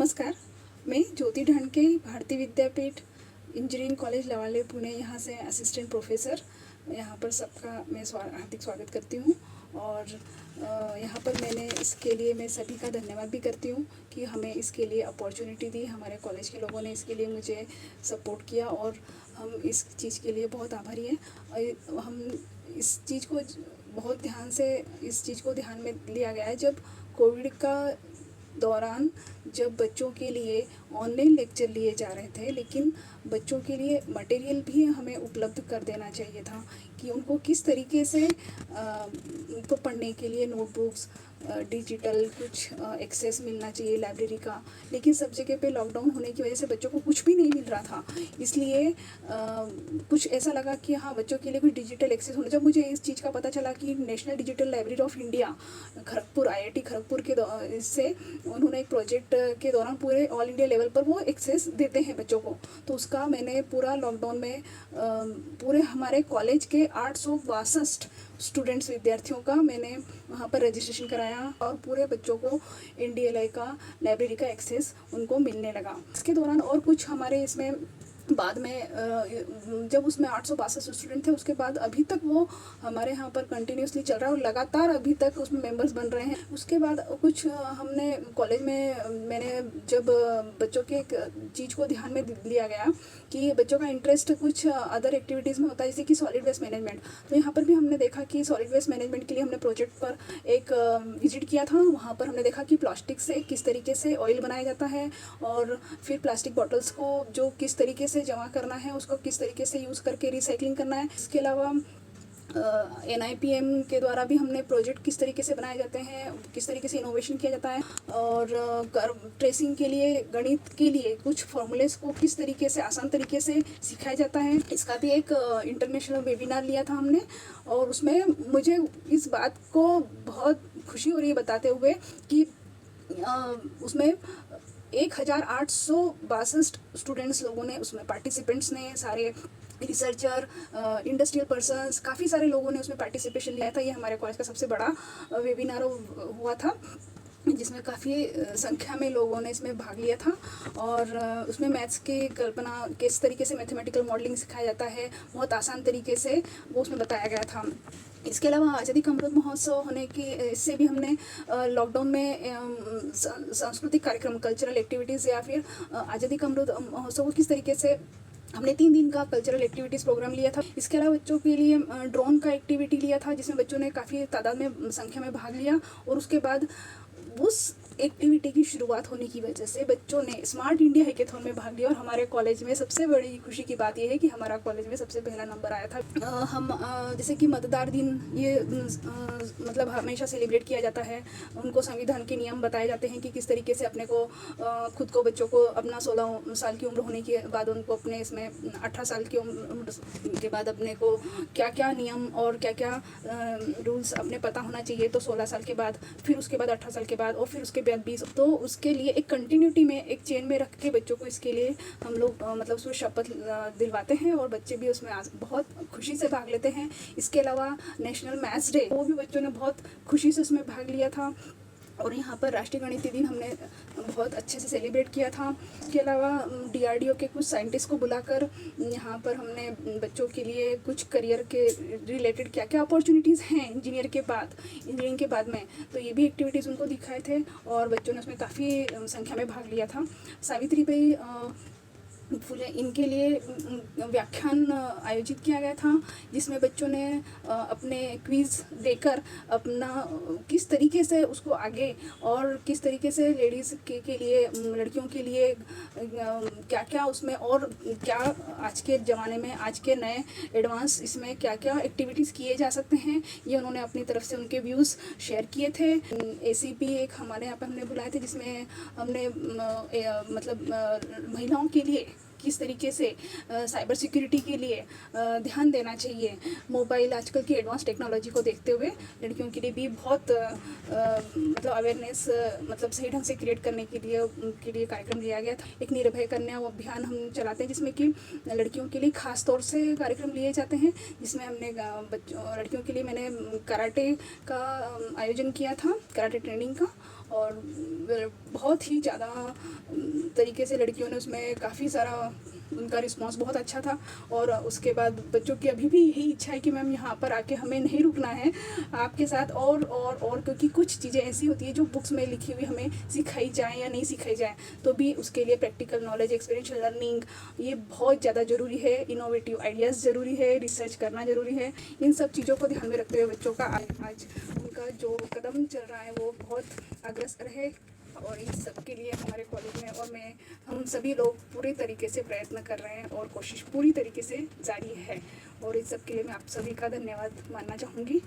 नमस्कार, मैं ज्योति ढांडके, भारतीय विद्यापीठ इंजीनियरिंग कॉलेज लवाले पुणे, यहाँ से असिस्टेंट प्रोफेसर यहाँ पर सबका मैं हार्दिक स्वागत करती हूँ। और यहाँ पर इसके लिए मैं सभी का धन्यवाद भी करती हूँ कि हमें इसके लिए अपॉर्चुनिटी दी। हमारे कॉलेज के लोगों ने इसके लिए मुझे सपोर्ट किया और हम इस चीज़ के लिए बहुत आभारी हैं। हम इस चीज़ को बहुत ध्यान में लिया गया है जब कोविड का दौरान, जब बच्चों के लिए ऑनलाइन लेक्चर लिए जा रहे थे, लेकिन बच्चों के लिए मटेरियल भी हमें उपलब्ध कर देना चाहिए था कि उनको किस तरीके से उनको पढ़ने के लिए नोटबुक्स, डिजिटल कुछ एक्सेस मिलना चाहिए लाइब्रेरी का। लेकिन सब जगह पे लॉकडाउन होने की वजह से बच्चों को कुछ भी नहीं मिल रहा था। इसलिए कुछ ऐसा लगा कि हाँ, बच्चों के लिए कुछ डिजिटल एक्सेस होना। जब मुझे इस चीज़ का पता चला कि national digital library of India Kharagpur, IIT Kharagpur के इससे उन्होंने एक प्रोजेक्ट के दौरान पूरे ऑल इंडिया लेवल पर वो एक्सेस देते हैं बच्चों को, तो उसका मैंने पूरा लॉकडाउन में पूरे हमारे कॉलेज के 862 स्टूडेंट्स, विद्यार्थियों का मैंने वहाँ पर रजिस्ट्रेशन कराया और पूरे बच्चों को NDLI का, लाइब्रेरी का एक्सेस उनको मिलने लगा। इसके दौरान और कुछ हमारे इसमें बाद में जब उसमें 862 स्टूडेंट थे, उसके बाद अभी तक वो हमारे यहाँ पर कंटिन्यूसली चल रहा है और लगातार अभी तक उसमें मेंबर्स बन रहे हैं। उसके बाद कुछ हमने कॉलेज में मैंने जब बच्चों के एक चीज़ को ध्यान में लिया गया कि बच्चों का इंटरेस्ट कुछ अदर एक्टिविटीज़ में होता है, जैसे कि सॉलिड वेस्ट मैनेजमेंट। तो यहाँ पर भी हमने देखा कि सॉलिड वेस्ट मैनेजमेंट के लिए हमने प्रोजेक्ट पर एक विजिट किया था। वहाँ पर हमने देखा कि प्लास्टिक से किस तरीके से ऑयल बनाया जाता है और फिर प्लास्टिक बॉटल्स को जो किस तरीके से जमा करना है, उसको किस तरीके से यूज़ करके रिसाइकलिंग करना है। इसके अलावा NIPM के द्वारा भी हमने प्रोजेक्ट किस तरीके से बनाए जाते हैं, किस तरीके से इनोवेशन किया जाता है और ट्रेसिंग के लिए, गणित के लिए कुछ फॉर्मूलेस को किस तरीके से आसान तरीके से सिखाया जाता है। इसका भी एक इंटरनेशनल वेबिनार लिया था हमने और उसमें मुझे इस बात को बहुत खुशी हो रही है बताते हुए कि उसमें 1862 स्टूडेंट्स लोगों ने उसमें पार्टिसिपेंट्स ने, सारे रिसर्चर, इंडस्ट्रियल पर्सन्स, काफ़ी सारे लोगों ने उसमें पार्टिसिपेशन लिया था। ये हमारे कॉलेज का सबसे बड़ा वेबिनार हुआ था जिसमें काफ़ी संख्या में लोगों ने इसमें भाग लिया था और उसमें मैथ्स की कल्पना, किस तरीके से मैथमेटिकल मॉडलिंग सिखाया जाता है, बहुत आसान तरीके से वो उसमें बताया गया था। इसके अलावा आज़ादी का अमृत महोत्सव होने की, इससे भी हमने लॉकडाउन में सांस्कृतिक कार्यक्रम, कल्चरल एक्टिविटीज़ या फिर आज़ादी का अमृत महोत्सव को किस तरीके से हमने 3 दिन का कल्चरल एक्टिविटीज़ प्रोग्राम लिया था। इसके अलावा बच्चों के लिए ड्रोन का एक्टिविटी लिया था जिसमें बच्चों ने काफ़ी तादाद में, संख्या में भाग लिया और उसके बाद उस एक्टिविटी की शुरुआत होने की वजह से बच्चों ने स्मार्ट इंडिया हैकेथॉन में भाग लिया और हमारे कॉलेज में सबसे बड़ी खुशी की बात यह है कि हमारा कॉलेज में सबसे पहला नंबर आया था। हम जैसे कि मतदार दिन, ये मतलब हमेशा सेलिब्रेट किया जाता है। उनको संविधान के नियम बताए जाते हैं कि किस तरीके से अपने को खुद को, बच्चों को अपना 16 साल की उम्र होने के बाद उनको अपने इसमें 18 साल की उम्र के बाद अपने को क्या क्या नियम और क्या क्या रूल्स अपने पता होना चाहिए। तो 16 साल के बाद, फिर उसके बाद 18 साल के बाद और फिर उसके बाद 20। तो उसके लिए एक कंटिन्यूटी में, एक चेन में रख के बच्चों को इसके लिए हम लोग मतलब उसमें शपथ दिलवाते हैं और बच्चे भी उसमें बहुत खुशी से भाग लेते हैं। इसके अलावा नेशनल मैथ्स डे, वो भी बच्चों ने बहुत खुशी से उसमें भाग लिया था और यहाँ पर राष्ट्रीय गणित दिन हमने बहुत अच्छे से सेलिब्रेट किया था। इसके अलावा DRDO के कुछ साइंटिस्ट को बुलाकर यहाँ पर हमने बच्चों के लिए कुछ करियर के रिलेटेड क्या क्या अपॉर्चुनिटीज़ हैं इंजीनियरिंग के बाद में, तो ये भी एक्टिविटीज़ उनको दिखाए थे और बच्चों ने उसमें काफ़ी संख्या में भाग लिया था। सावित्रीबाई फुले, इनके लिए व्याख्यान आयोजित किया गया था जिसमें बच्चों ने अपने क्विज़ देकर अपना किस तरीके से उसको आगे और किस तरीके से लेडीज़ के लिए, लड़कियों के लिए क्या क्या उसमें और क्या आज के ज़माने में, आज के नए एडवांस इसमें क्या क्या एक्टिविटीज़ किए जा सकते हैं, ये उन्होंने अपनी तरफ से उनके व्यूज़ शेयर किए थे। ACP एक हमारे यहाँ पर हमने बुलाए थे जिसमें हमने मतलब महिलाओं के लिए किस तरीके से साइबर सिक्योरिटी के लिए ध्यान देना चाहिए, मोबाइल आजकल की एडवांस टेक्नोलॉजी को देखते हुए लड़कियों के लिए भी बहुत मतलब अवेयरनेस मतलब सही ढंग से क्रिएट करने के लिए उनके लिए कार्यक्रम लिया गया था। एक निर्भय कन्या अभियान हम चलाते हैं जिसमें कि लड़कियों के लिए खास तौर से कार्यक्रम लिए जाते हैं, जिसमें हमने लड़कियों के लिए मैंने कराटे का आयोजन किया था, कराटे ट्रेनिंग का, और बहुत ही ज़्यादा तरीके से लड़कियों ने उसमें काफ़ी सारा उनका रिस्पॉन्स बहुत अच्छा था। और उसके बाद बच्चों की अभी भी यही इच्छा है कि मैम यहाँ पर आके हमें नहीं रुकना है, आपके साथ और क्योंकि कुछ चीज़ें ऐसी होती है जो बुक्स में लिखी हुई हमें सिखाई जाए या नहीं सिखाई जाए, तो भी उसके लिए प्रैक्टिकल नॉलेज, एक्सपीरियंशियल लर्निंग ये बहुत ज़्यादा ज़रूरी है। इनोवेटिव आइडियाज़ ज़रूरी है, रिसर्च करना ज़रूरी है। इन सब चीज़ों को ध्यान में रखते हुए बच्चों का आज उनका जो कदम चल रहा है वो बहुत अग्रसर है। और इन सब के लिए हमारे कॉलेज में और हम सभी लोग पूरे तरीके से प्रयत्न कर रहे हैं और कोशिश पूरी तरीके से जारी है। और इस सब के लिए मैं आप सभी का धन्यवाद मानना चाहूँगी।